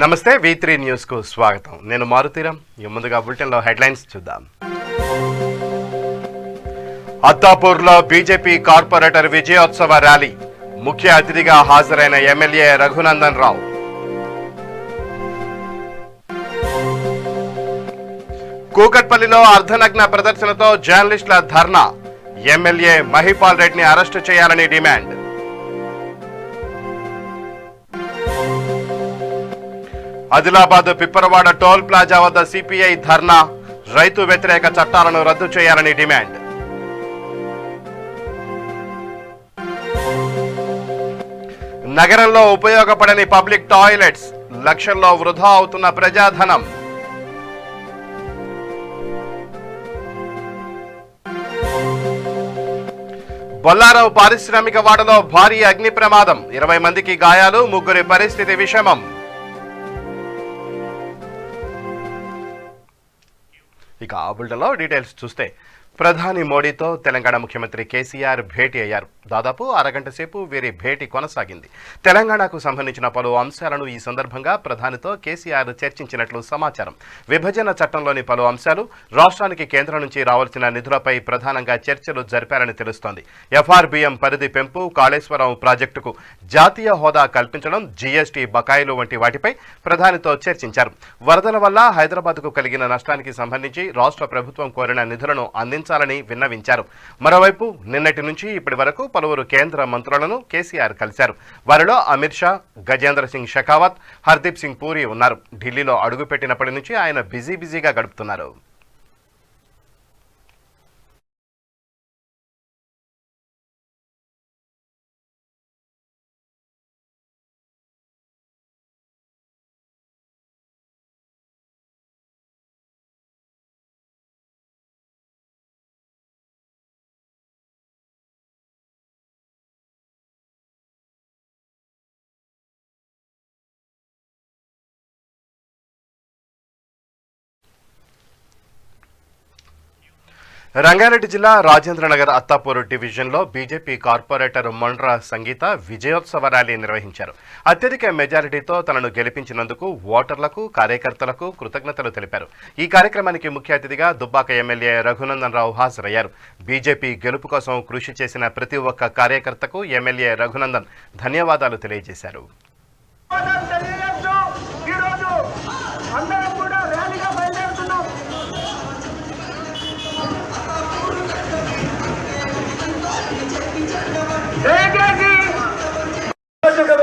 నమస్తే V3 news కు స్వాగతం. నేను మారుతీరం. ముందుగా బులెటిన్ లో హెడ్లైన్స్ చూద్దాం. అత్తాపూర్లో బీజేపీ కార్పొరేటర్ విజయోత్సవ ర్యాలీ. ముఖ్య అతిథిగా హాజరైన ఎమ్మెల్యే రఘునందన్ రావు. కూకట్పల్లిలో అర్ధనగ్న ప్రదర్శనతో జర్నలిస్టుల ధర్నా. ఎమ్మెల్యే మహిపాల్ రెడ్డిని అరెస్టు చేయాలని demand. Adilabad Pipparwada toll plaza వద్ద సిపిఐ ధర్నా. రైతు వ్యతిరేక చట్టాలను రద్దు చేయాలని డిమాండ్. నగరంలో ఉపయోగపడని పబ్లిక్ టాయిలెట్స్. లక్షల్లో వృధా అవుతున్న ప్రజాధనం. బొల్లారావు పారిశ్రామిక వాడలో భారీ అగ్ని ప్రమాదం. 20 మందికి గాయాలు, 3 పరిస్థితి విషమం. ఇక ఆ బులెటిన్లో డీటెయిల్స్ చూస్తే ప్రధాని మోడీతో తెలంగాణ ముఖ్యమంత్రి కేసీఆర్ భేటీ అయ్యారు. దాదాపు అరగంట సేపు వీరి భేటీ కొనసాగింది. తెలంగాణకు సంబంధించిన పలు అంశాలను ఈ సందర్భంగా ప్రధానితో కేసీఆర్ చర్చించినట్లు సమాచారం. విభజన చట్టంలోని పలు అంశాలు, రాష్ట్రానికి కేంద్రం నుంచి రావాల్సిన నిధులపై ప్రధానంగా చర్చలు జరిపారని తెలుస్తోంది. FRBM పరిధి పెంపు, కాళేశ్వరం ప్రాజెక్టుకు జాతీయ హోదా కల్పించడం, GST బకాయిలు వంటి వాటిపై ప్రధానితో చర్చించారు. వరదల వల్ల హైదరాబాద్కు కలిగిన నష్టానికి సంబంధించి రాష్ట్ర ప్రభుత్వం కోరిన నిధులను అందించాలని విన్నవించారు. మరోవైపు నిన్నటి నుంచి ఇప్పటి వరకు పలువురు కేంద్ర మంత్రులను కేసీఆర్ కలిశారు. వారిలో అమిత్ షా, గజేంద్ర సింగ్ షెకావత్, హర్దీప్ సింగ్ పూరి ఉన్నారు. ఢిల్లీలో అడుగుపెట్టినప్పటి నుంచి ఆయన బిజీగా గడుపుతున్నారు. రంగారెడ్డి జిల్లా రాజేంద్రనగర్ అత్తాపూర్ డివిజన్లో బీజేపీ కార్పొరేటర్ మొండ్రా సంగీత విజయోత్సవ ర్యాలీ నిర్వహించారు. అత్యధిక మెజారిటీతో తనను గెలిపించినందుకు ఓటర్లకు, కార్యకర్తలకు కృతజ్ఞతలు తెలిపారు. ఈ కార్యక్రమానికి ముఖ్య అతిథిగా దుబ్బాక ఎమ్మెల్యే రఘునందన్ రావు హాజరయ్యారు. బీజేపీ గెలుపు కోసం కృషి చేసిన ప్రతి ఒక్క కార్యకర్తకు ఎమ్మెల్యే రఘునందన్ ధన్యవాదాలు తెలియజేశారు.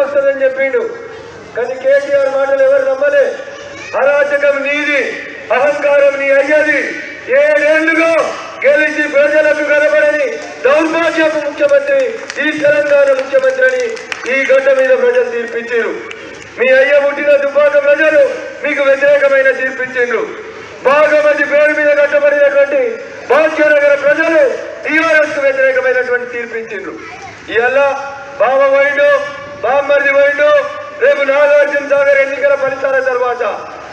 వస్తుందని చెప్పిండు, కానీ కేసీఆర్ మాటలు ఎవరు నమ్మలే. అరాచకం నీది, అహంకారం నీ అయ్యది. 7 ఏళ్లుగా గెలిచి ప్రజలకు కనబడని దౌర్భాగ్యపు ముఖ్యమంత్రి ఈ తెలంగాణ ముఖ్యమంత్రి అని ఈ గడ్డ మీద ప్రజలు తీర్పిచ్చారు. మీ అయ్య పుట్టిన దుబ్బాక ప్రజలు మీకు వ్యతిరేకమైన తీర్పిచ్చిండ్రు. భాగమతి పేరు మీద కట్టబడినటువంటి భాగ్యనగర ప్రజలు టీఆర్ఎస్ కు వ్యతిరేకమైనటువంటి తీర్పిచ్చిండ్రు. ఇవాళ బావ పోయిండు, బామ్మర్ది పోయిండు. రేపు నాగార్జున సాగర్ ఎన్నికల ఫలితాల తర్వాత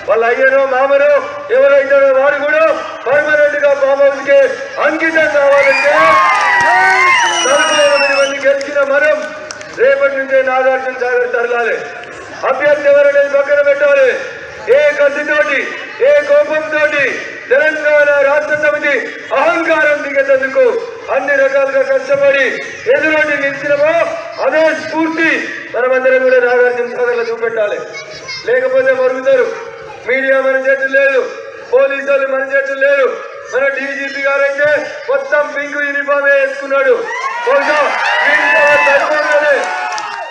వాళ్ళ అయ్యనో మామనో ఎవరైతారో వారు కూడా పర్మనెంట్ గా ఫామ్ హౌస్ కి అంకితం కావాలంటే 48 మంది గెలిచిన మనం రేపటి నుంచే నాగార్జున సాగర్ తరలాలి. అభ్యర్థి ఎవరనేది పక్కన పెట్టాలి. ఏ కసితోటి, ఏ కోపంతో తెలంగాణ రాష్ట్ర సమితి అహంకారం దిగేందుకు అన్ని రకాలుగా కష్టపడి ఎదురోటి నిలిచినమో అదే స్ఫూర్తి మనమందరం కూడా నాగార్జున సాగర్లో చూపెట్టాలి. లేకపోతే మరుగుతారు. మీడియా మన చేతులు లేదు, పోలీసులు మన చేతులు లేదు. మన DGP గారైతే మొత్తం పింక్ యూనిఫామే వేసుకున్నాడు. బహుశా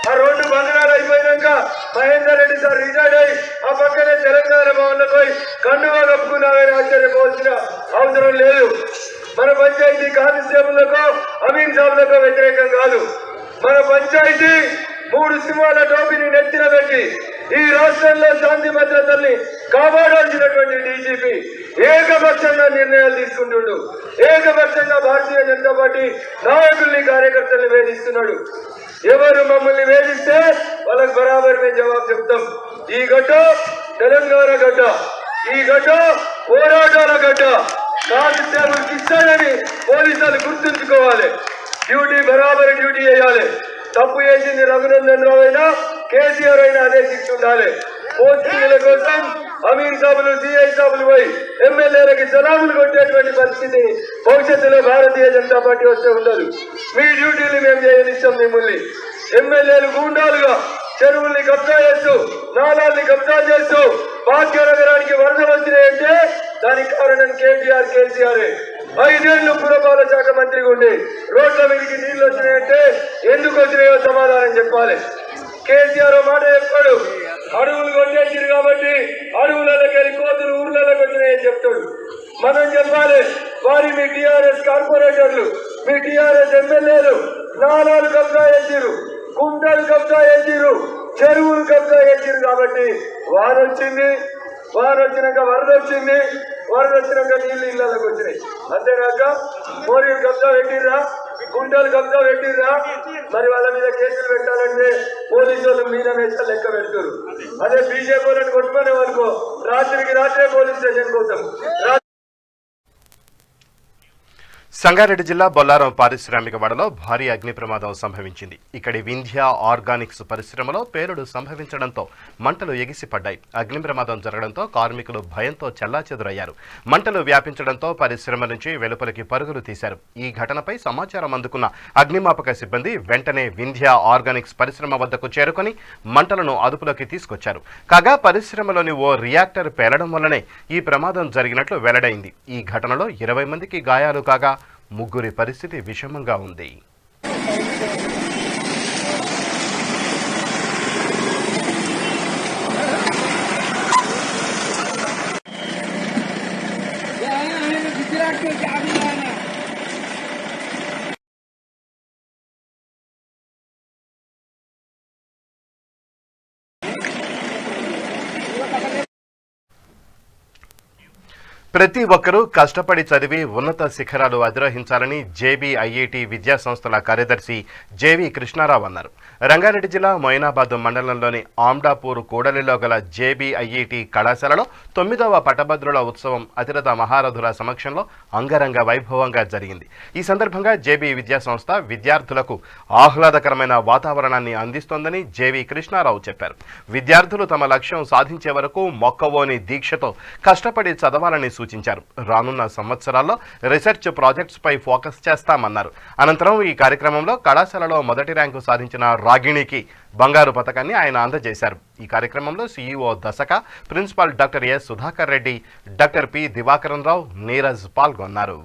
ఆ 2 బంగారాలు అయిపోయినాక మహేందర్ రెడ్డి సార్ రిటైర్డ్ అయ్యి ఆ పక్కనే తెలంగాణ భవన్లో పోయి కండువా కప్పుకున్నామని ఆశ్చర్యపోవాల్సిన అవసరం లేదు. మన పంచాయతీ కానిస్టేబుల్లకు, అమీన్ సాబులకు వ్యతిరేకం కాదు. మన పంచాయతీ 3 సింహాల టోపీని నెత్తిన పెట్టి ఈ రాష్ట్రంలో శాంతి భద్రతల్ని కాపాడాల్సినటువంటి DGP ఏకపక్షంగా నిర్ణయాలు తీసుకుంటుండు. ఏకపక్షంగా భారతీయ జనతా పార్టీ నాయకుల్ని, కార్యకర్తల్ని వేధిస్తున్నాడు. ఎవరు మమ్మల్ని వేధిస్తే వాళ్ళకి బరాబర్ మేము జవాబు చెప్తాం. ఈ గడ్డ తెలంగాణ గడ్డ, ఈ గడ్డ పోరాటాల గడ్డ. కానిస్టేబుల్కి ఇస్తానని పోలీసులు గుర్తుంచుకోవాలి. డ్యూటీ బరాబర్ డ్యూటీ చేయాలి. తప్పు చేసింది రఘునందన్ రావు అయినా కేసీఆర్ అయినా అదే శిక్ష ఉండాలి. పోస్టింగ్ల కోసం అమీర్ సాబులు సిఐ సాబులు పోయి ఎమ్మెల్యేలకి సలాములు కొట్టేటువంటి పరిస్థితి భవిష్యత్తులో భారతీయ జనతా పార్టీ వస్తే ఉండదు. మీ డ్యూటీలు మేము చేయనిస్తాం. మిమ్మల్ని ఎమ్మెల్యేలు గూండాలుగా చెరువుల్ని కబ్జా చేస్తూ నాలాల్ని కబ్జా చేస్తూ భాగ్యనగరానికి వరదలు వచ్చినాయంటే దానికి కారణం కేటీఆర్ కేసీఆర్. 5 ఏళ్లు పురపాలక శాఖ మంత్రిగా ఉండి రోడ్ల మీదకి నీళ్లు వచ్చినాయంటే ఎందుకు వచ్చినాయో సమాధానం చెప్పాలి. కేసీఆర్ మాట చెప్పాడు, అడవులు కొట్టేసారు కాబట్టి అడవులకి వెళ్ళి కోతులు ఊర్లలోకి వచ్చినాయని చెప్తాడు. మనం చెప్పాలి, వారి మీ టీఆర్ఎస్ కార్పొరేటర్లు మీ టీఆర్ఎస్ ఎమ్మెల్యేలు నాలాలు కబ్జా చేసిరు, కుంటలు కబ్జా చేసిరు, చెరువులు కబ్జా చేసిరు కాబట్టి వారు వచ్చింది. వారు వచ్చినాక వరద వచ్చింది, వరద వచ్చినాక నీళ్లు ఇళ్లలోకి వచ్చినాయి. అంతేకాక మోరీలు కబ్జా పెట్టిర్రా, గుంటలు కబ్జా పెట్టిర్రా, మరి వాళ్ళ మీద కేసులు పెట్టాలంటే పోలీసు వాళ్ళు మీద వేసా లెక్క పెడతారు. అదే బీజేపీ వాళ్ళని కొట్టుకునే వాళ్ళకు రాత్రికి రాత్రే పోలీస్ స్టేషన్ కోసం. సంగారెడ్డి జిల్లా బొల్లారం పారిశ్రామిక వాడలో భారీ అగ్ని ప్రమాదం సంభవించింది. ఇక్కడి వింధ్య ఆర్గానిక్స్ పరిశ్రమలో పేలుడు సంభవించడంతో మంటలు ఎగిసిపడ్డాయి. అగ్ని ప్రమాదం జరగడంతో కార్మికులు భయంతో చెల్లాచెదురయ్యారు. మంటలు వ్యాపించడంతో పరిశ్రమ నుంచి వెలుపలికి పరుగులు తీశారు. ఈ ఘటనపై సమాచారం అందుకున్న అగ్నిమాపక సిబ్బంది వెంటనే వింధ్య ఆర్గానిక్స్ పరిశ్రమ వద్దకు చేరుకొని మంటలను అదుపులోకి తీసుకొచ్చారు. కాగా పరిశ్రమలోని ఓ రియాక్టర్ పేలడం వల్లనే ఈ ప్రమాదం జరిగినట్లు వెల్లడైంది. ఈ ఘటనలో 20 మందికి గాయాలు కాగా 3 పరిస్థితి విషమంగా ఉంది. ప్రతి ఒక్కరూ కష్టపడి చదివి ఉన్నత శిఖరాలు అధిరోహించాలని జేబీఐఐటి విద్యా సంస్థల కార్యదర్శి జేవి కృష్ణారావు అన్నారు. రంగారెడ్డి జిల్లా మొయినాబాద్ మండలంలోని ఆమ్డాపూర్ కూడలిలో గల జేబీఐఐటి కళాశాలలో 9వ పట్టభద్రుల ఉత్సవం అతిరథ మహారథుల సమక్షంలో అంగరంగ వైభవంగా జరిగింది. ఈ సందర్భంగా జేబీ విద్యా సంస్థ విద్యార్థులకు ఆహ్లాదకరమైన వాతావరణాన్ని అందిస్తోందని జేవి కృష్ణారావు చెప్పారు. విద్యార్థులు తమ లక్ష్యం సాధించే వరకు మొక్కవోని దీక్షతో కష్టపడి చదవాలని సూచించారు. రానున్న సంవత్సరాల్లో రీసెర్చ్ ప్రాజెక్ట్స్ పై ఫోకస్ చేస్తామన్నారు. అనంతరం ఈ కార్యక్రమంలో కళాశాలలో మొదటి ర్యాంకు సాధించిన రాగిణికి బంగారు పతకాన్ని ఆయన అందజేశారు. ఈ కార్యక్రమంలో సీఈఓ దశక, principal doctor S Sudhakar Reddy, doctor P Divakaran Rao, Neeraj పాల్గొన్నారు.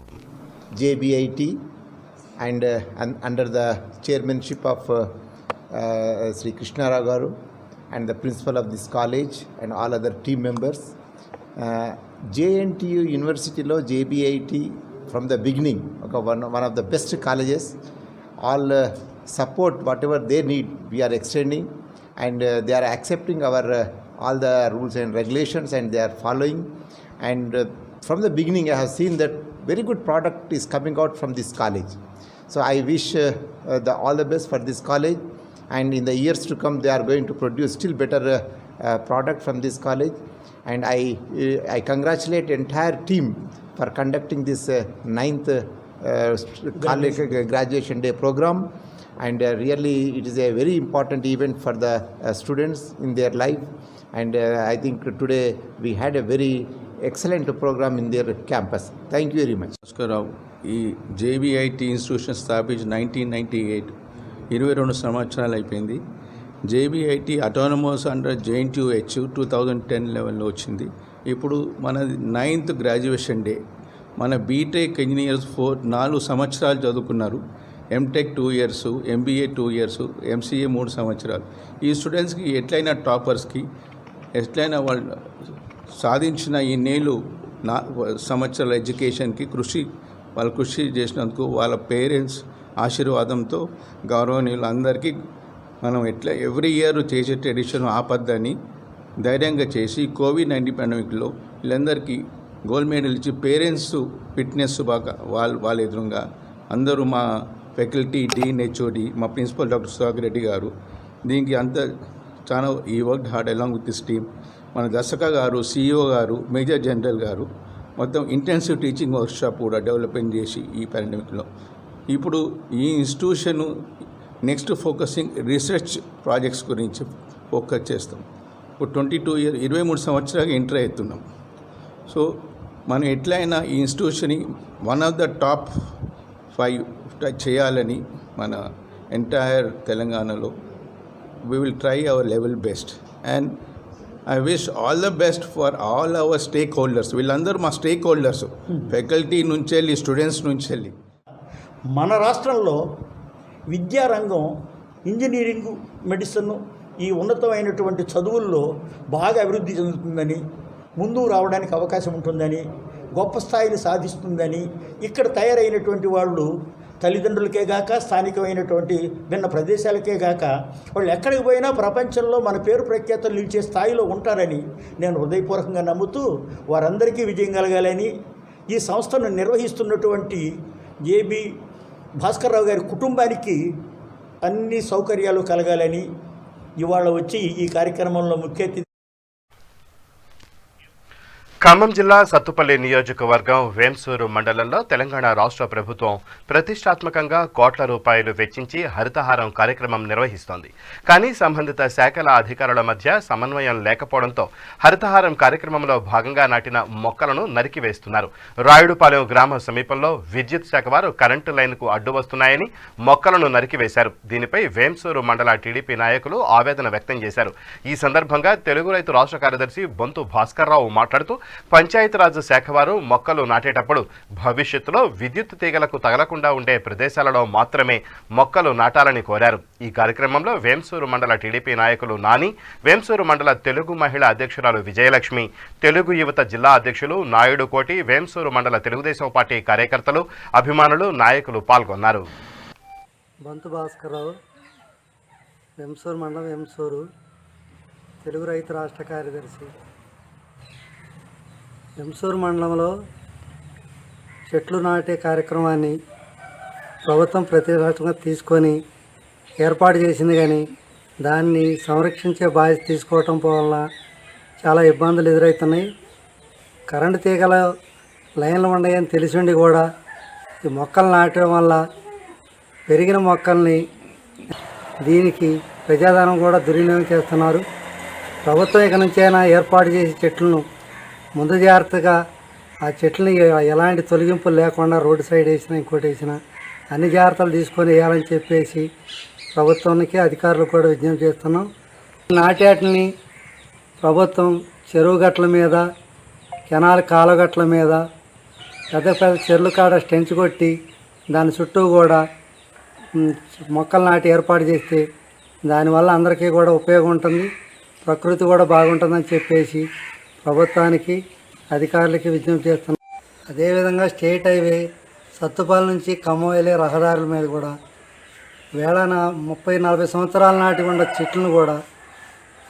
JBIT and under the chairmanship of Sri Krishna Rao Garu and the principal of this college and all other team members, JNTU University lo JBIT from the beginning one of the best colleges. All support whatever they need we are extending, and they are accepting our all the rules and regulations and they are following, and from the beginning I have seen that very good product is coming out from this college. So I wish all the best for this college, and in the years to come they are going to produce still better product from this college. And I congratulate entire team for conducting this 9th college graduation day program, and really it is a very important event for the students in their life, and I think today we had a very excellent program in their campus. Thank you very much. నమస్కారం. ఈ JBIT institution స్థాపించి 1998 22 సంవత్సరాలు అయిపోయింది. JBIT autonomous under JNTUH 2010 లెవెల్లో వచ్చింది. ఇప్పుడు మన 9th graduation day. మన బీటెక్ ఇంజనీర్స్ 4 సంవత్సరాలు చదువుకున్నారు. MTech 2 years, MBA 2 years, MCA 3 సంవత్సరాలు. ఈ స్టూడెంట్స్కి ఎట్లయినా టాపర్స్కి ఎట్లయినా వాళ్ళు సాధించిన ఈ నేలు సంవత్సరాల ఎడ్యుకేషన్కి వాళ్ళు కృషి చేసినందుకు వాళ్ళ పేరెంట్స్ ఆశీర్వాదంతో గౌరవనీయులు అందరికీ మనం ఎట్లా ఎవ్రీ ఇయర్ చేసే ట్రెడిషన్ ఆపద్దని ధైర్యంగా చేసి కోవిడ్-19 పాండమిక్లో వీళ్ళందరికీ గోల్డ్ మెడల్ ఇచ్చి పేరెంట్స్ ఫిట్నెస్ బాగా వాళ్ళ ఎదురుగా అందరూ మా ఫ్యాకల్టీ, డీన్, HOD, మా ప్రిన్సిపల్ డాక్టర్ సుధాకర్ రెడ్డి గారు దీనికి చాలా ఈ work hard along with this team. మన దశక గారు, CEO గారు, మేజర్ జనరల్ గారు మొత్తం ఇంటెన్సివ్ టీచింగ్ వర్క్షాప్ కూడా డెవలప్మెంట్ చేసి ఈ పాండమిక్లో ఇప్పుడు ఈ institution next focusing research projects గురించి ఫోకస్ చేస్తాం. ఇప్పుడు 23 సంవత్సరాలుగా ఎంటర్ అవుతున్నాం. సో మనం ఎట్లయినా ఈ ఇన్స్టిట్యూషన్ని వన్ ఆఫ్ ద టాప్ 5 చేయాలని మన ఎంటైర్ తెలంగాణలో we will try our level best, and I wish all the best for all our stakeholders. వీళ్ళందరూ మా స్టేక్ హోల్డర్స్, ఫ్యాకల్టీ నుంచి వెళ్ళి స్టూడెంట్స్ నుంచి వెళ్ళి. మన రాష్ట్రంలో విద్యారంగం ఇంజనీరింగ్, మెడిసిన్ ఈ ఉన్నతమైనటువంటి చదువుల్లో బాగా అభివృద్ధి చెందుతుందని, ముందుకు రావడానికి అవకాశం ఉంటుందని, గొప్ప స్థాయిని సాధిస్తుందని ఇక్కడ తయారైనటువంటి వాళ్ళు తల్లిదండ్రులకే గాక, స్థానికమైనటువంటి భిన్న ప్రదేశాలకే గాక వాళ్ళు ఎక్కడికి పోయినా ప్రపంచంలో మన పేరు ప్రఖ్యాతలు నిలిచే స్థాయిలో ఉంటారని నేను హృదయపూర్వకంగా నమ్ముతూ వారందరికీ విజయం కలగాలని, ఈ సంస్థను నిర్వహిస్తున్నటువంటి జేబీ భాస్కర్రావు గారి కుటుంబానికి అన్ని సౌకర్యాలు కలగాలని ఇవాళ వచ్చి ఈ కార్యక్రమంలో ముఖ్య అతిథి. ఖమ్మం జిల్లా సత్తుపల్లి నియోజకవర్గం వేంసూరు మండలంలో తెలంగాణ రాష్ట్ర ప్రభుత్వం ప్రతిష్టాత్మకంగా కోట్ల రూపాయలు వెచ్చించి హరితహారం కార్యక్రమం నిర్వహిస్తోంది. కానీ సంబంధిత శాఖల అధికారుల మధ్య సమన్వయం లేకపోవడంతో హరితహారం కార్యక్రమంలో భాగంగా నాటిన మొక్కలను నరికివేస్తున్నారు. రాయుడుపాలెం గ్రామ సమీపంలో విద్యుత్ శాఖ వారు కరెంటు లైన్కు అడ్డు వస్తున్నాయని మొక్కలను నరికివేశారు. దీనిపై వేంసూరు మండల టీడీపీ నాయకులు ఆవేదన వ్యక్తం చేశారు. ఈ సందర్భంగా తెలుగు రైతు రాష్ట్ర కార్యదర్శి బొంతు భాస్కర్రావు మాట్లాడుతూ పంచాయతీరాజ్ శాఖ వారు మొక్కలు నాటేటప్పుడు భవిష్యత్తులో విద్యుత్ తీగలకు తగలకుండా ఉండే ప్రదేశాలలో మాత్రమే మొక్కలు నాటాలని కోరారు. ఈ కార్యక్రమంలో వేంసూరు మండల టీడీపీ నాయకులు నాని, వేంసూరు మండల తెలుగు మహిళా అధ్యక్షురాలు విజయలక్ష్మి, తెలుగు యువత జిల్లా అధ్యక్షులు నాయుడు కోటి, వేంసూరు మండల తెలుగుదేశం పార్టీ కార్యకర్తలు, అభిమానులు, నాయకులు పాల్గొన్నారు. బొంతు భాస్కర్రావు, వేంసూరు మండలం, వేంసూరు తెలుగు రైతు రాష్ట్ర కార్యదర్శి. వేంసూరు మండలంలో చెట్లు నాటే కార్యక్రమాన్ని ప్రభుత్వం ప్రతిష్టాత్మకంగా తీసుకొని ఏర్పాటు చేసింది, కానీ దాన్ని సంరక్షించే బాధ్యత తీసుకోవటం వల్ల చాలా ఇబ్బందులు ఎదురవుతున్నాయి. కరెంటు తీగల లైన్లు ఉన్నాయని తెలిసిండి కూడా ఈ మొక్కలు నాటడం వల్ల పెరిగిన మొక్కల్ని దీనికి ప్రజాధనం కూడా దుర్వినియోగం చేస్తున్నారు. ప్రభుత్వం ఇక నుంచైనా ఏర్పాటు చేసే చెట్లను ముందు జాగ్రత్తగా ఆ చెట్లని ఎలాంటి తొలగింపులు లేకుండా రోడ్డు సైడ్ వేసినా ఇంకోటి వేసినా అన్ని జాగ్రత్తలు తీసుకొని వేయాలని చెప్పేసి ప్రభుత్వానికి అధికారులు కూడా విజ్ఞప్తి చేస్తున్నాం. నాటేటిని ప్రభుత్వం చెరువు గట్ల మీద, కెనాల్ కాలువగట్ల మీద పెద్ద పెద్ద చెర్లు కాడ స్టెంచ్ కొట్టి దాని చుట్టూ కూడా మొక్కలు నాటి ఏర్పాటు చేస్తే దానివల్ల అందరికీ కూడా ఉపయోగం ఉంటుంది, ప్రకృతి కూడా బాగుంటుందని చెప్పేసి ప్రభుత్వానికి, అధికారులకి విజ్ఞప్తి చేస్తున్నాం. అదేవిధంగా స్టేట్ హైవే సత్తుపల్లి నుంచి ఖమ్మం వెళ్ళే రహదారుల మీద కూడా వేళన 30-40 సంవత్సరాల నాటి ఉన్న చెట్లను కూడా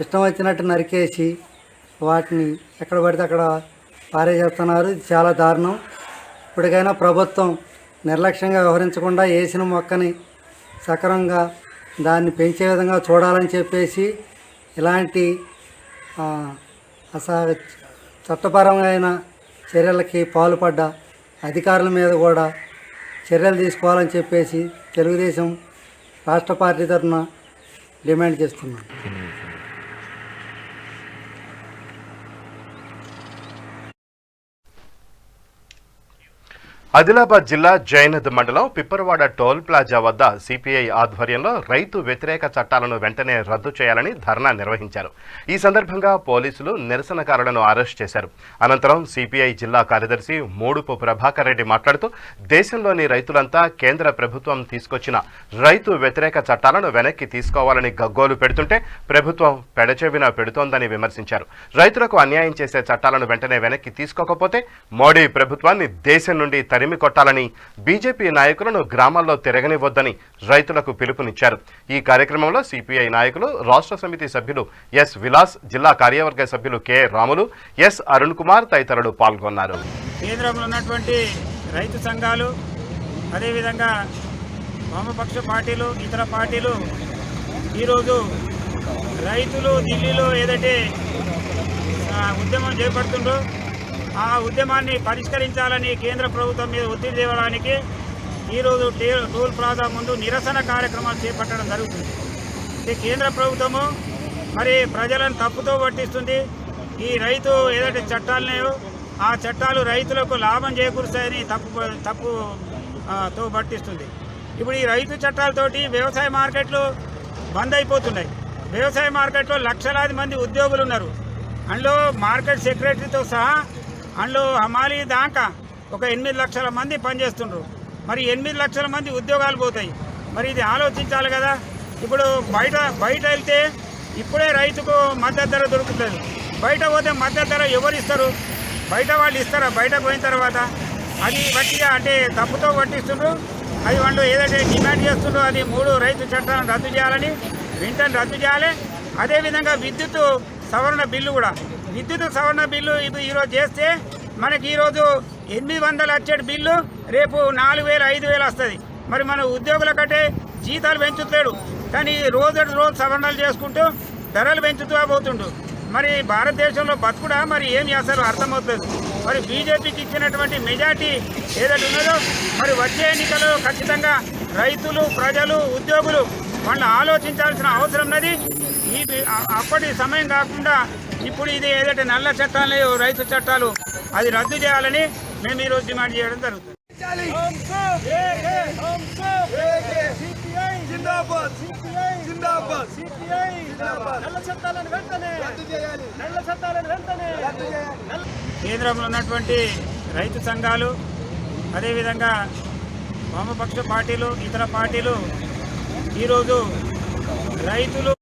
ఇష్టం వచ్చినట్టు నరికేసి వాటిని ఎక్కడ పడితే అక్కడ పారేసేస్తున్నారు. ఇది చాలా దారుణం. ఇప్పటికైనా ప్రభుత్వం నిర్లక్ష్యంగా వ్యవహరించకుండా వేసిన మొక్కని సక్రమంగా దాన్ని పెంచే విధంగా చూడాలని చెప్పేసి ఇలాంటి చట్టపరమైన చర్యలకి పాల్పడ్డ అధికారుల మీద కూడా చర్యలు తీసుకోవాలని చెప్పేసి తెలుగుదేశం రాష్ట్ర పార్టీ తరఫున డిమాండ్ చేస్తున్నాం. ఆదిలాబాద్ జిల్లా జైనద్ మండలం పిప్పరవాడ టోల్ ప్లాజా వద్ద సిపిఐ ఆధ్వర్యంలో రైతు వ్యతిరేక చట్టాలను వెంటనే రద్దు చేయాలని ధర్నా నిర్వహించారు. ఈ సందర్భంగా పోలీసులు నిరసనకారులను అరెస్ట్ చేశారు. అనంతరం సిపిఐ జిల్లా కార్యదర్శి మూడుపు ప్రభాకర్ రెడ్డి మాట్లాడుతూ దేశంలోని రైతులంతా కేంద్ర ప్రభుత్వం తీసుకొచ్చిన రైతు వ్యతిరేక చట్టాలను వెనక్కి తీసుకోవాలని గగ్గోలు పెడుతుంటే ప్రభుత్వం పెడచెవిన పెడుతోందని విమర్శించారు. రైతులకు అన్యాయం చేసే చట్టాలను వెంటనే వెనక్కి తీసుకోకపోతే మోడీ ప్రభుత్వాన్ని దేశం నుండి తరిమి కొట్టాలని, బీజేపీ నాయకులను గ్రామాల్లో తిరగనివ్వొద్దని రైతులకు పిలుపునిచ్చారు. ఈ కార్యక్రమంలో సిపిఐ నాయకులు, రాష్ట్ర సమితి సభ్యులు ఎస్ విలాస్, జిల్లా కార్యవర్గ సభ్యులు కె రాములు, ఎస్ అరుణ్ కుమార్ తదితరులు పాల్గొన్నారు. కేంద్రంలో ఉన్నటువంటి రైతు సంఘాలు, అదేవిధంగా వామపక్ష పార్టీలు, ఇతర పార్టీలు ఈరోజు రైతులు ఢిల్లీలో ఏదైతే ఉద్యమం చేపడుతుందో ఆ ఉద్యమాన్ని పరిష్కరించాలని కేంద్ర ప్రభుత్వం మీద ఒత్తిడి తేవడానికి ఈరోజు టోల్ ప్లాజా ముందు నిరసన కార్యక్రమాలు చేపట్టడం జరుగుతుంది. కేంద్ర ప్రభుత్వము మరి ప్రజలను తప్పుతో పట్టిస్తుంది. ఈ రైతు ఏదైతే చట్టాలున్నాయో ఆ చట్టాలు రైతులకు లాభం చేకూరుస్తాయని తప్పుతో పట్టిస్తుంది. ఇప్పుడు ఈ రైతు చట్టాలతోటి వ్యవసాయ మార్కెట్లు బంద్ అయిపోతున్నాయి. వ్యవసాయ మార్కెట్లో లక్షలాది మంది ఉద్యోగులు ఉన్నారు. అందులో మార్కెట్ సెక్రటరీతో సహా అందులో హమాలీ దాకా ఒక 8 లక్షల మంది పనిచేస్తుండ్రు. మరి 8 లక్షల మంది ఉద్యోగాలు పోతాయి. మరి ఇది ఆలోచించాలి కదా. ఇప్పుడు బయట వెళ్తే ఇప్పుడే రైతుకు మద్దతు ధర దొరుకుతుంది. బయట పోతే మద్దతు ధర ఎవరు ఇస్తారు? బయట వాళ్ళు ఇస్తారా? బయటకు పోయిన తర్వాత అది గట్టిగా అంటే తప్పుతో పట్టిస్తుండ్రు. అది వాళ్ళు ఏదైతే డిమాండ్ చేస్తుండ్రో అది 3 రైతు చట్టాలను రద్దు చేయాలని వెంటనే రద్దు చేయాలి. అదేవిధంగా విద్యుత్ సవరణ బిల్లు కూడా విద్యుత్ సవరణ బిల్లు ఇప్పుడు ఈరోజు చేస్తే మనకి ఈరోజు 800 వచ్చేటి బిల్లు రేపు 4000 5000 వస్తుంది. మరి మన ఉద్యోగుల కంటే జీతాలు పెంచుతలేడు, కానీ రోజు సవరణలు చేసుకుంటూ ధరలు పెంచుతూ పోతుండు. మరి భారతదేశంలో బతుకుడా మరి ఏమి అసలు అర్థమవుతుంది. మరి బీజేపీకి ఇచ్చినటువంటి మెజార్టీ ఏదైతే ఉన్నదో మరి వచ్చే ఎన్నికలు ఖచ్చితంగా రైతులు ప్రజలు ఉద్యోగులు వాళ్ళు ఆలోచించాల్సిన అవసరం ఉన్నది. అప్పటి సమయం కాకుండా ఇప్పుడు ఇది ఏదైతే నల్ల చట్టాలు రైతు చట్టాలు అది రద్దు చేయాలని మేము ఈరోజు డిమాండ్ చేయడం జరుగుతుంది. కేంద్రంలో ఉన్నటువంటి రైతు సంఘాలు అదేవిధంగా వామపక్ష పార్టీలు ఇతర పార్టీలు ఈరోజు రైతులు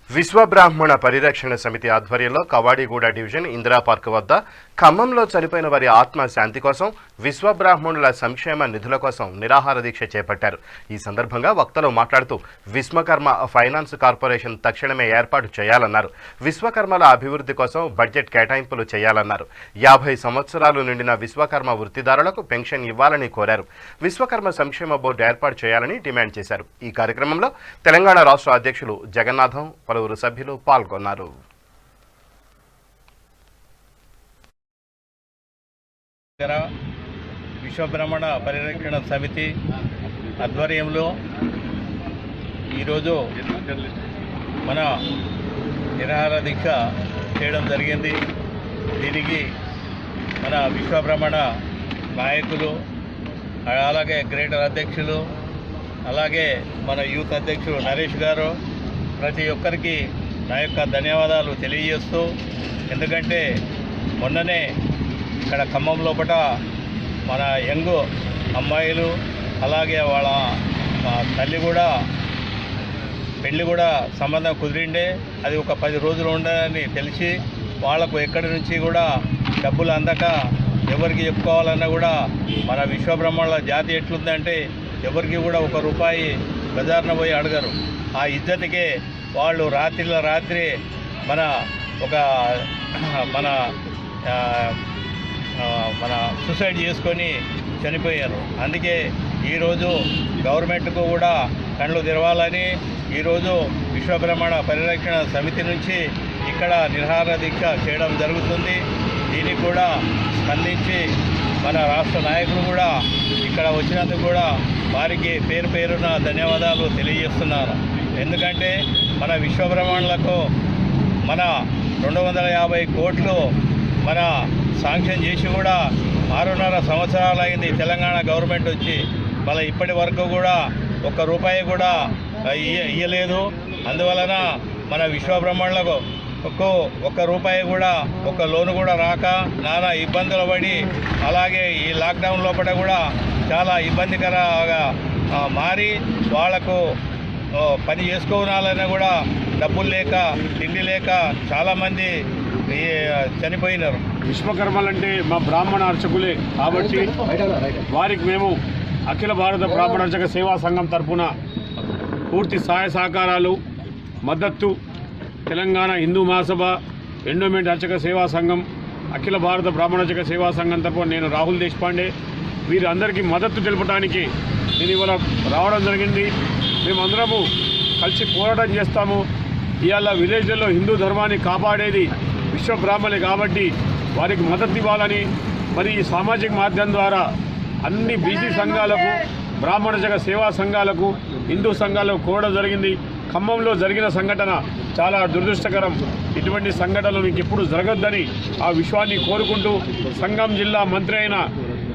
విశ్వబ్రాహ్మణ పరిరక్షణ సమితి ఆధ్వర్యంలో కవాడిగూడ డివిజన్ ఇందిరా పార్క్ వద్ద ఖమ్మంలో చనిపోయిన వారి ఆత్మ శాంతి కోసం విశ్వబ్రాహ్మణుల సంక్షేమ నిధుల కోసం నిరాహార దీక్ష చేపట్టారు. ఈ సందర్భంగా వక్తలు మాట్లాడుతూ విశ్వకర్మ ఫైనాన్స్ కార్పొరేషన్ తక్షణమే ఏర్పాటు చేయాలన్నారు. విశ్వకర్మల అభివృద్ధి కోసం బడ్జెట్ కేటాయింపులు చేయాలన్నారు. 50 సంవత్సరాలు నిండిన విశ్వకర్మ వృత్తిదారులకు పెన్షన్ ఇవ్వాలని కోరారు. విశ్వకర్మ సంక్షేమ బోర్డు ఏర్పాటు చేయాలని డిమాండ్ చేశారు. ఈ కార్యక్రమంలో తెలంగాణ రాష్ట్ర అధ్యక్షులు జగన్నాథం పలువురు సభ్యులు పాల్గొన్నారు. విశ్వబ్రాహ్మణ పరిరక్షణ సమితి ఆధ్వర్యంలో ఈరోజు మన నిరాహార దీక్ష చేయడం జరిగింది. దీనికి మన విశ్వబ్రాహ్మణ నాయకులు అలాగే గ్రేటర్ అధ్యక్షులు అలాగే మన యూత్ అధ్యక్షులు నరేష్ గారు ప్రతి ఒక్కరికి నా యొక్క ధన్యవాదాలు తెలియజేస్తూ, ఎందుకంటే మొన్ననే ఇక్కడ ఖమ్మం లోపల మన యంగ్ అమ్మాయిలు అలాగే వాళ్ళ తల్లి కూడా పెళ్ళి కూడా సంబంధం కుదిరిండే, అది ఒక 10 రోజులు ఉండదని తెలిసి వాళ్లకు ఎక్కడి నుంచి కూడా డబ్బులు అందక ఎవరికి చెప్పుకోవాలన్నా కూడా మన విశ్వబ్రహ్మణుల జాతి ఎట్లుందంటే ఎవరికి కూడా 1 రూపాయి బజార్న పోయి అడగరు. ఆ ఇజ్జతికే వాళ్ళు రాత్రి మన సూసైడ్ చేసుకొని చనిపోయారు. అందుకే ఈరోజు గవర్నమెంట్కు కూడా కళ్ళు తెరవాలని ఈరోజు విశ్వబ్రాహ్మణ పరిరక్షణ సమితి నుంచి ఇక్కడ నిరాహార దీక్ష చేయడం జరుగుతుంది. దీనికి కూడా స్పందించి మన రాష్ట్ర నాయకులు కూడా ఇక్కడ వచ్చినందుకు కూడా వారికి పేరున ధన్యవాదాలు తెలియజేస్తున్నారు. ఎందుకంటే మన విశ్వబ్రాహ్మణులకు మన 250 కోట్లు మన శాంక్షన్ చేసి కూడా 6.5 సంవత్సరాలు అయింది తెలంగాణ గవర్నమెంట్ వచ్చి, మళ్ళీ ఇప్పటి వరకు కూడా 1 రూపాయి కూడా ఇయ్యలేదు. అందువలన మన విశ్వబ్రాహ్మణులకు 1 రూపాయి కూడా 1 లోను కూడా రాక నానా ఇబ్బందులు పడి, అలాగే ఈ లాక్డౌన్ లోపల కూడా చాలా ఇబ్బందికరంగా మారి వాళ్లకు పని చేసుకోవాలన్నా కూడా డబ్బులు లేక తిండి లేక చాలామంది చనిపోయినారు. విశ్వకర్మలంటే మా బ్రాహ్మణ అర్చకులే కాబట్టి వారికి మేము అఖిల భారత బ్రాహ్మణ అర్చక సేవా సంఘం తరఫున పూర్తి సహాయ సహకారాలు మద్దతు, తెలంగాణ హిందూ మహాసభ ఎండోమెంట్ అర్చక సేవా సంఘం అఖిల భారత బ్రాహ్మణ అర్చక సేవా సంఘం తరఫున నేను రాహుల్ దేశపాండే వీరందరికీ మద్దతు తెలపడానికి నేను ఇవాళ రావడం జరిగింది. మేమందరము కలిసి పోరాటం చేస్తాము. ఇవాళ విలేజ్లలో హిందూ ధర్మాన్ని కాపాడేది విశ్వబ్రాహ్మణులే కాబట్టి వారికి మద్దతు ఇవ్వాలని, మరి ఈ సామాజిక మాధ్యమం ద్వారా అన్ని బీసీ సంఘాలకు బ్రాహ్మణ జగ సేవా సంఘాలకు హిందూ సంఘాలు కూడా జరిగింది. ఖమ్మంలో జరిగిన సంఘటన చాలా దురదృష్టకరం. ఇటువంటి సంఘటనలు ఇంకెప్పుడు జరగద్దని ఆ విశ్వాన్ని కోరుకుంటూ సంగం జిల్లా మంత్రి అయిన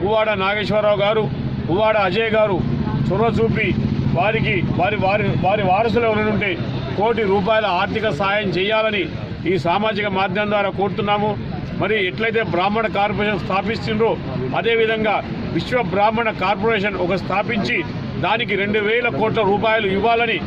పువ్వాడ నాగేశ్వరరావు గారు, పువ్వాడ అజయ్ గారు చొరవ చూపి వారికి వారి వారసులు ఎవరైనా ₹1 కోటి ఆర్థిక సహాయం చేయాలని ఈ సామాజిక మాధ్యమం ద్వారా కోరుతున్నాము. మరి ఎట్లయితే బ్రాహ్మణ కార్పొరేషన్ స్థాపిస్తుండ్రో అదేవిధంగా విశ్వ బ్రాహ్మణ కార్పొరేషన్ స్థాపించి దానికి ₹2,000 కోట్ల ఇవ్వాలని.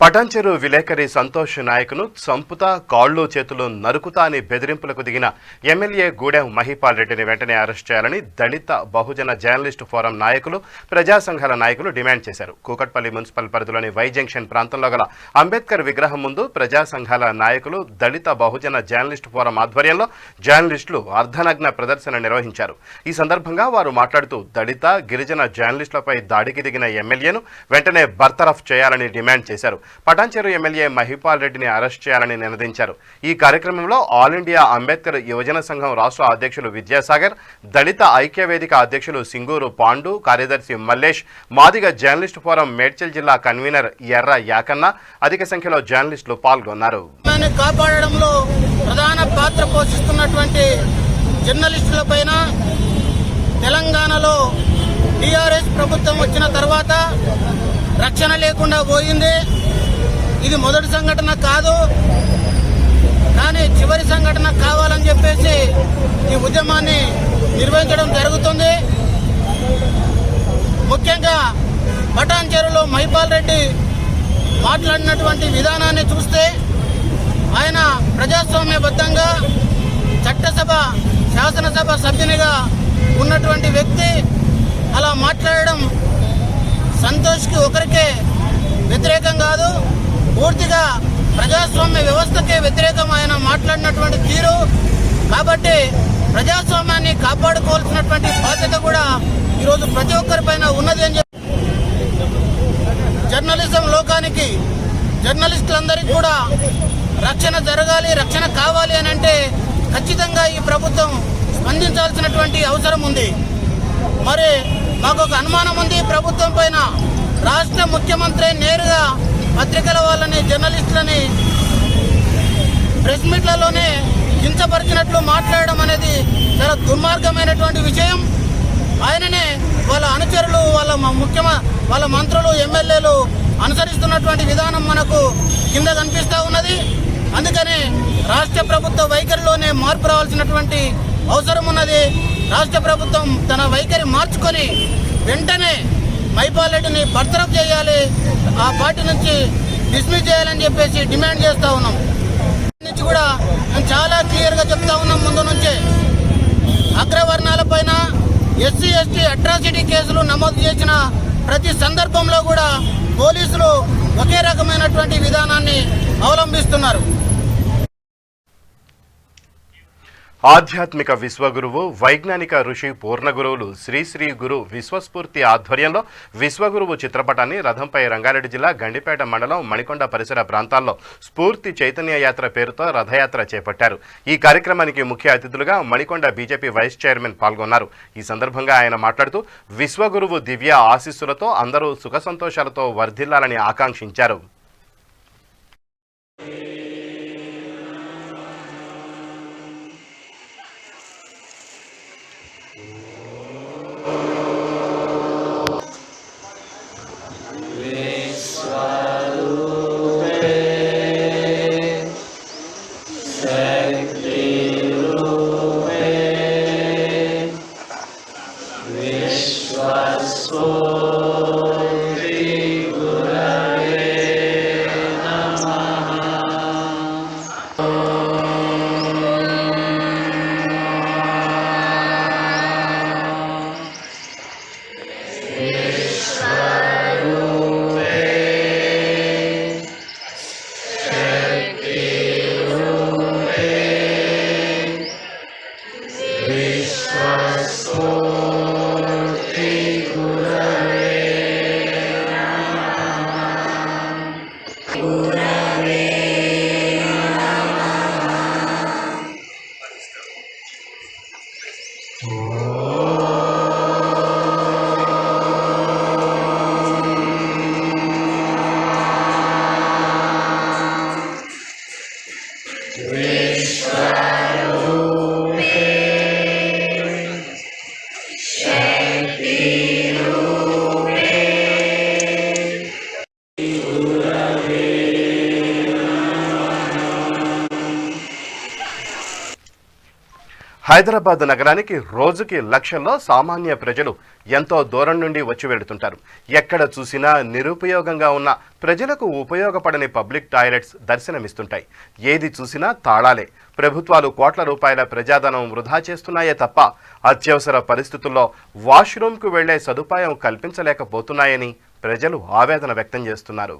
పటాన్చెరు విలేకరి సంతోష్ నాయక్ను చంపుతా కాళ్ళు చేతులు నరుకుతా అని బెదిరింపులకు దిగిన ఎమ్మెల్యే గూడెం మహిపాల్ రెడ్డిని వెంటనే అరెస్ట్ చేయాలని దళిత బహుజన జర్నలిస్టు ఫోరం నాయకులు, ప్రజా సంఘాల నాయకులు డిమాండ్ చేశారు. కూకట్పల్లి మున్సిపల్ పరిధిలోని వై జంక్షన్ ప్రాంతంలో గల అంబేద్కర్ విగ్రహం ముందు ప్రజా సంఘాల నాయకులు, దళిత బహుజన జర్నలిస్టు ఫోరం ఆధ్వర్యంలో జర్నలిస్టులు అర్ధనగ్న ప్రదర్శన నిర్వహించారు. ఈ సందర్భంగా వారు మాట్లాడుతూ దళిత, గిరిజన జర్నలిస్టులపై దాడికి దిగిన ఎమ్మెల్యేను వెంటనే బర్తరఫ్ చేయాలని డిమాండ్ చేశారు. పటాన్చెరు ఎమ్మెల్యే మహిపాల్ రెడ్డిని అరెస్ట్ చేయాలని నినదించారు. ఈ కార్యక్రమంలో ఆల్ ఇండియా అంబేద్కర్ యువజన సంఘం రాష్ట్ర అధ్యక్షులు విద్యాసాగర్, దళిత ఐక్యవేదిక అధ్యక్షులు సింగూరు పాండు, కార్యదర్శి మల్లేష్, మాదిగ జర్నలిస్టు ఫోరం మేడ్చల్ జిల్లా కన్వీనర్ ఎర్ర యాకన్న అధిక సంఖ్యలో జర్నలిస్టులు పాల్గొన్నారు. కాపాడడంలో ప్రధాన పాత్ర పోషిస్తున్నటువంటి జర్నలిస్టులపైన తెలంగాణలో టీఆర్ఎస్ ప్రభుత్వం వచ్చిన తర్వాత రక్షణ లేకుండా పోయింది. ఇది మొదటి సంఘటన కాదు, కానీ చివరి సంఘటన కావాలని చెప్పేసి ఈ ఉద్యమాన్ని నిర్వహించడం జరుగుతుంది. ముఖ్యంగా పటాన్చెరులో మహిపాల్ రెడ్డి మాట్లాడినటువంటి విధానాన్ని చూస్తే ఆయన ప్రజాస్వామ్యబద్ధంగా చట్టసభ, శాసనసభ సభ్యునిగా ఉన్నటువంటి వ్యక్తి అలా మాట్లాడడం సంతోష్కి ఒకరికే వ్యతిరేకం కాదు, పూర్తిగా ప్రజాస్వామ్య వ్యవస్థకే వ్యతిరేకం ఆయన మాట్లాడినటువంటి తీరు. కాబట్టి ప్రజాస్వామ్యాన్ని కాపాడుకోవాల్సినటువంటి బాధ్యత కూడా ఈరోజు ప్రతి ఒక్కరిపైన ఉన్నది అని చెప్పి జర్నలిజం లోకానికి, జర్నలిస్టులందరికీ కూడా రక్షణ జరగాలి, రక్షణ కావాలి అని అంటే ఖచ్చితంగా ఈ ప్రభుత్వం స్పందించాల్సినటువంటి అవసరం ఉంది. మరి మాకు ఒక అనుమానం ఉంది ప్రభుత్వం పైన. రాష్ట్ర ముఖ్యమంత్రి నేరుగా పత్రికల వాళ్ళని, జర్నలిస్టులని ప్రెస్ మీట్లలోనే కించపరిచినట్లు మాట్లాడడం అనేది చాలా దుర్మార్గమైనటువంటి విషయం. ఆయననే వాళ్ళ అనుచరులు, వాళ్ళ మంత్రులు, ఎమ్మెల్యేలు అనుసరిస్తున్నటువంటి విధానం మనకు కింద కనిపిస్తూ ఉన్నది. అందుకని రాష్ట్ర ప్రభుత్వ వైఖరిలోనే మార్పు రావాల్సినటువంటి అవసరం ఉన్నది. రాష్ట్ర ప్రభుత్వం తన వైఖరి మార్చుకొని వెంటనే మహిపాల్ రెడ్డిని బర్తరఫ్ చేయాలి, ఆ పార్టీ నుంచి డిస్మిస్ చేయాలని చెప్పేసి డిమాండ్ చేస్తూ ఉన్నాం. నుంచి కూడా మేము చాలా క్లియర్గా చెప్తా ఉన్నాం. ముందు నుంచే అగ్రవర్ణాలపైన ఎస్సీ ఎస్టీ అట్రాసిటీ కేసులు నమోదు చేసిన ప్రతి సందర్భంలో కూడా పోలీసులు ఒకే రకమైనటువంటి విధానాన్ని అవలంబిస్తున్నారు. ఆధ్యాత్మిక విశ్వగురువు, వైజ్ఞానిక ఋషి పూర్ణగురువులు శ్రీ శ్రీ గురు విశ్వస్ఫూర్తి ఆధ్వర్యంలో విశ్వగురువు చిత్రపటాన్ని రథంపై రంగారెడ్డి జిల్లా గండిపేట మండలం మణికొండ పరిసర ప్రాంతాల్లో స్ఫూర్తి చైతన్య యాత్ర పేరుతో రథయాత్ర చేపట్టారు. ఈ కార్యక్రమానికి ముఖ్య అతిథులుగా మణికొండ బీజేపీ వైస్ చైర్మన్ పాల్గొన్నారు. ఈ సందర్భంగా ఆయన మాట్లాడుతూ విశ్వగురువు దివ్య ఆశీస్సులతో అందరూ సుఖ సంతోషాలతో వర్ధిల్లాలని ఆకాంక్షించారు. హైదరాబాద్ నగరానికి రోజుకి లక్షల్లో సామాన్య ప్రజలు ఎంతో దూరం నుండి వచ్చి వెళుతుంటారు. ఎక్కడ చూసినా నిరుపయోగంగా ఉన్న ప్రజలకు ఉపయోగపడని పబ్లిక్ టాయిలెట్స్ దర్శనమిస్తుంటాయి. ఏది చూసినా తాళాలే. ప్రభుత్వాలు కోట్ల రూపాయల ప్రజాధనం వృధా చేస్తున్నాయే తప్ప అత్యవసర పరిస్థితుల్లో వాష్రూమ్కు వెళ్లే సదుపాయం కల్పించలేకపోతున్నాయని ప్రజలు ఆవేదన వ్యక్తం చేస్తున్నారు.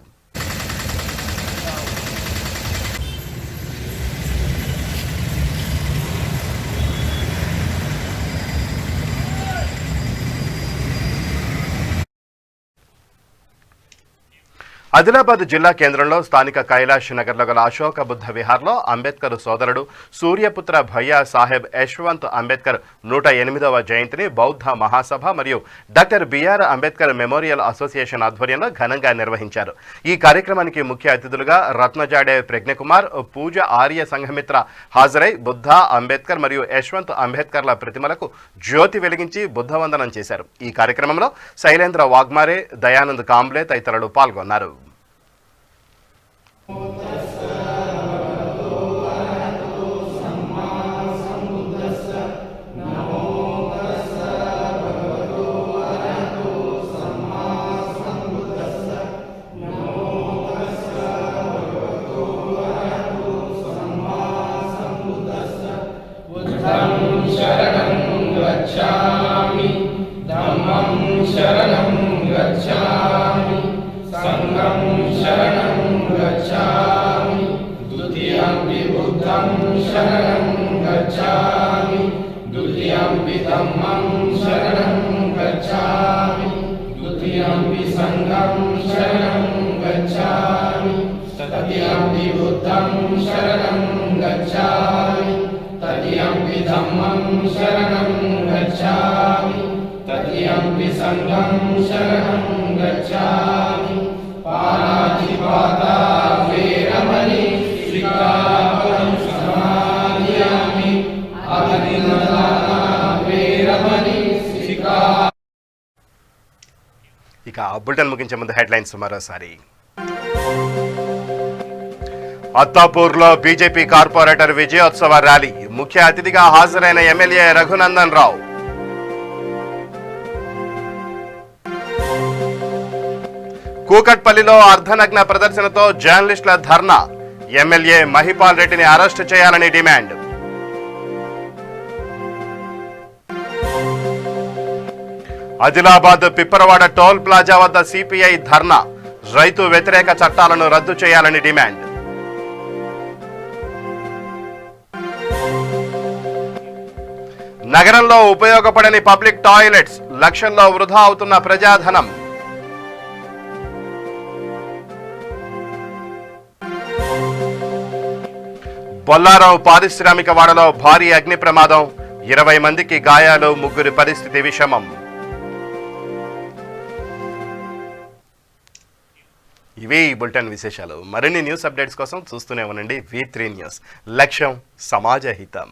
ఆదిలాబాద్ జిల్లా కేంద్రంలో స్థానిక కైలాష్ నగర్లో గల అశోక బుద్ధ విహార్లో అంబేద్కర్ సోదరుడు సూర్యపుత్ర భయ్యా సాహెబ్ యశ్వంత్ అంబేద్కర్ 108వ జయంతిని బౌద్ధ మహాసభ మరియు doctor BR Ambedkar memorial association ఆధ్వర్యంలో ఘనంగా నిర్వహించారు. ఈ కార్యక్రమానికి ముఖ్య అతిథులుగా రత్నజాడే ప్రజ్ఞకుమార్, పూజ ఆర్య సంఘమిత్ర హాజరై బుద్ధ, అంబేద్కర్ మరియు యశ్వంత్ అంబేద్కర్ల ప్రతిమలకు జ్యోతి వెలిగించి బుద్ధవందనం చేశారు. ఈ కార్యక్రమంలో శైలేంద్ర వాగ్మారే, దయానంద్ కాంబ్లే తదితరులు పాల్గొన్నారు. ఇక బులెటిన్ ముగించే ముందు హెడ్లైన్స్ మరోసారి. అత్తాపూర్లో బీజేపీ కార్పొరేటర్ విజయోత్సవ ర్యాలీ, ముఖ్య అతిథిగా హాజరైన ఎమ్మెల్యే రఘునందన్ రావు. కూకట్పల్లిలో అర్ధనగ్న ప్రదర్శనతో జర్నలిస్టుల ధర్నా, ఎమ్మెల్యే మహిపాల్ రెడ్డిని అరెస్టు చేయాలని demand. Adilabad Pipparwada toll plaza వద్ద సిపిఐ ధర్నా, రైతు వ్యతిరేక చట్టాలను రద్దు చేయాలని డిమాండ్. నగరంలో ఉపయోగపడని పబ్లిక్ టాయిలెట్స్, లక్షల్లో వృధా అవుతున్న ప్రజాధనం. బొల్లారావు పారిశ్రామిక వాడలో భారీ అగ్ని ప్రమాదం, 20 మందికి గాయాలు, 3 పరిస్థితి విషమం. ఇవే ఈ బులెటిన్ విశేషాలు. మరిన్ని న్యూస్ అప్డేట్స్ కోసం చూస్తూనే ఉండండి V3 న్యూస్. లక్ష్యం సమాజ హితం.